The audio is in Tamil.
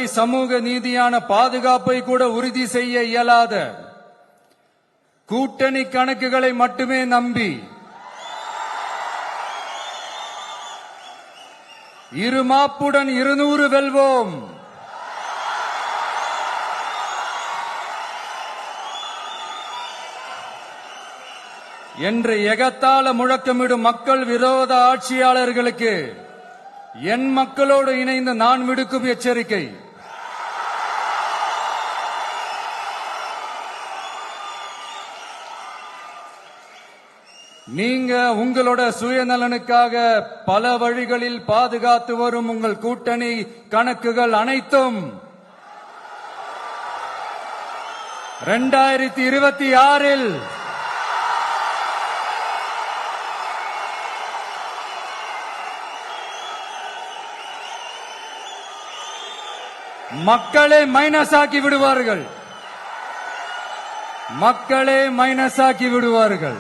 அடிப்படை சமூக நீதியான பாதுகாப்பை கூட உறுதி செய்ய இயலாத கூட்டணி கணக்குகளை மட்டுமே நம்பி இருமாப்புடன் 200 வெல்வோம். என்று எகத்தால முழக்கமிடும் மக்கள் விரோத ஆட்சியாளர்களுக்கு என் மக்களோடு இணைந்து நான் விடுக்கும் எச்சரிக்கை, நீங்க உங்களோட சுயநலனுக்காக பல வழிகளில் பாதுகாத்து வரும் உங்கள் கூட்டணி கணக்குகள் அனைத்தும் 2026 மக்களே மைனஸ் ஆக்கி விடுவார்கள்.